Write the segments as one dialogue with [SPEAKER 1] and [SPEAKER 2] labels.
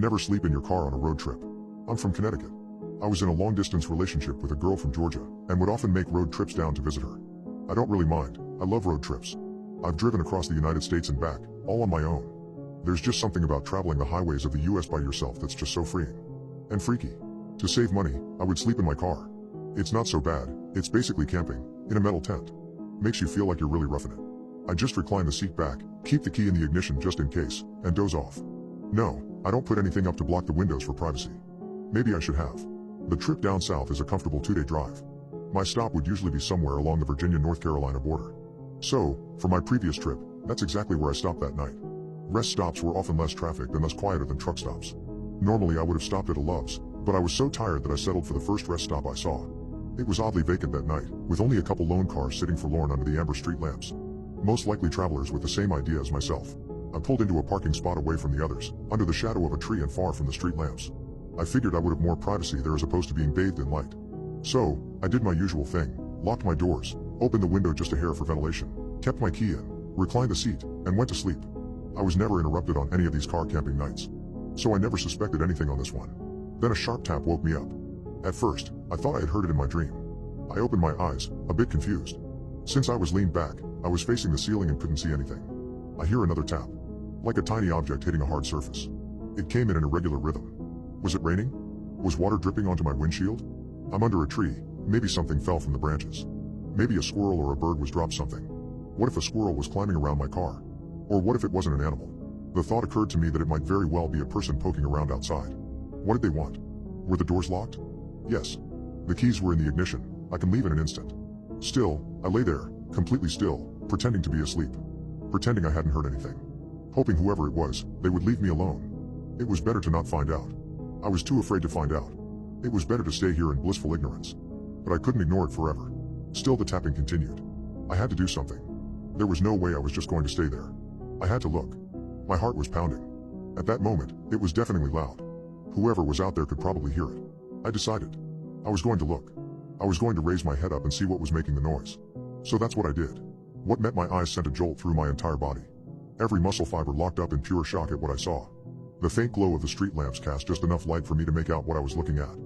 [SPEAKER 1] Never sleep in your car on a road trip. I'm from Connecticut. I was in a long-distance relationship with a girl from Georgia and would often make road trips down to visit her. I don't really mind. I love road trips. I've driven across the United States and back, all on my own. There's just something about traveling the highways of the US by yourself that's just so freeing. And freaky. To save money, I would sleep in my car. It's not so bad, it's basically camping, in a metal tent. Makes you feel like you're really roughing it. I just recline the seat back, keep the key in the ignition just in case, and doze off. No, I don't put anything up to block the windows for privacy. Maybe I should have. The trip down south is a comfortable 2-day drive. My stop would usually be somewhere along the Virginia-North Carolina border. So, for my previous trip, that's exactly where I stopped that night. Rest stops were often less trafficked and thus quieter than truck stops. Normally I would have stopped at a Love's, but I was so tired that I settled for the first rest stop I saw. It was oddly vacant that night, with only a couple lone cars sitting forlorn under the amber street lamps. Most likely travelers with the same idea as myself. I pulled into a parking spot away from the others, under the shadow of a tree and far from the street lamps. I figured I would have more privacy there as opposed to being bathed in light. So, I did my usual thing, locked my doors, opened the window just a hair for ventilation, kept my key in, reclined the seat, and went to sleep. I was never interrupted on any of these car camping nights. So I never suspected anything on this one. Then a sharp tap woke me up. At first, I thought I had heard it in my dream. I opened my eyes, a bit confused. Since I was leaned back, I was facing the ceiling and couldn't see anything. I hear another tap. Like a tiny object hitting a hard surface. It came in an irregular rhythm. Was it raining? Was water dripping onto my windshield? I'm under a tree, maybe something fell from the branches. Maybe a squirrel or a bird was dropped something. What if a squirrel was climbing around my car? Or what if it wasn't an animal? The thought occurred to me that it might very well be a person poking around outside. What did they want? Were the doors locked? Yes. The keys were in the ignition. I can leave in an instant. Still, I lay there, completely still, pretending to be asleep. Pretending I hadn't heard anything. Hoping whoever it was, they would leave me alone. It was better to not find out. I was too afraid to find out. It was better to stay here in blissful ignorance. But I couldn't ignore it forever. Still the tapping continued. I had to do something. There was no way I was just going to stay there. I had to look. My heart was pounding. At that moment, it was deafeningly loud. Whoever was out there could probably hear it. I decided. I was going to look. I was going to raise my head up and see what was making the noise. So that's what I did. What met my eyes sent a jolt through my entire body. Every muscle fiber locked up in pure shock at what I saw. The faint glow of the street lamps cast just enough light for me to make out what I was looking at.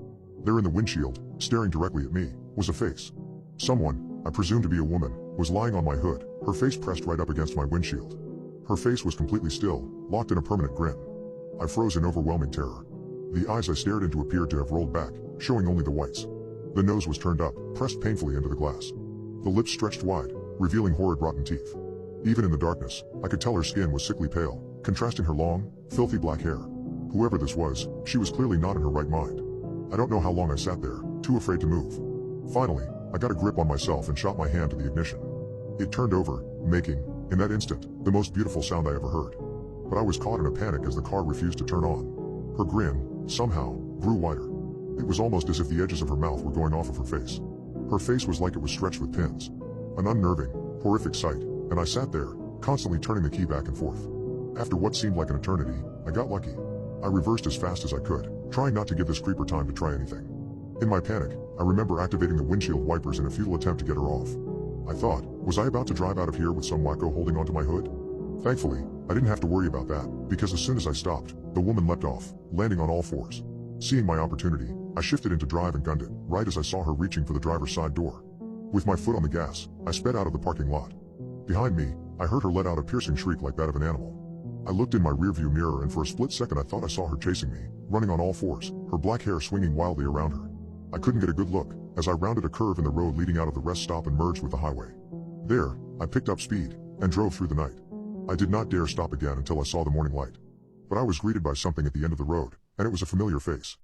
[SPEAKER 1] There in the windshield, staring directly at me, was a face. Someone, I presume to be a woman, was lying on my hood, her face pressed right up against my windshield. Her face was completely still, locked in a permanent grin. I froze in overwhelming terror. The eyes I stared into appeared to have rolled back, showing only the whites. The nose was turned up, pressed painfully into the glass. The lips stretched wide, revealing horrid rotten teeth. Even in the darkness, I could tell her skin was sickly pale, contrasting her long, filthy black hair. Whoever this was, she was clearly not in her right mind. I don't know how long I sat there, too afraid to move. Finally, I got a grip on myself and shot my hand to the ignition. It turned over, making, in that instant, the most beautiful sound I ever heard. But I was caught in a panic as the car refused to turn on. Her grin, somehow, grew wider. It was almost as if the edges of her mouth were going off of her face. Her face was like it was stretched with pins. An unnerving, horrific sight, and I sat there, constantly turning the key back and forth. After what seemed like an eternity, I got lucky. I reversed as fast as I could, trying not to give this creeper time to try anything. In my panic, I remember activating the windshield wipers in a futile attempt to get her off. I thought, was I about to drive out of here with some wacko holding onto my hood? Thankfully, I didn't have to worry about that, because as soon as I stopped, the woman leapt off, landing on all fours. Seeing my opportunity, I shifted into drive and gunned it, right as I saw her reaching for the driver's side door. With my foot on the gas, I sped out of the parking lot. Behind me, I heard her let out a piercing shriek like that of an animal. I looked in my rearview mirror and for a split second I thought I saw her chasing me, running on all fours, her black hair swinging wildly around her. I couldn't get a good look, as I rounded a curve in the road leading out of the rest stop and merged with the highway. There, I picked up speed, and drove through the night. I did not dare stop again until I saw the morning light. But I was greeted by something at the end of the road, and it was a familiar face.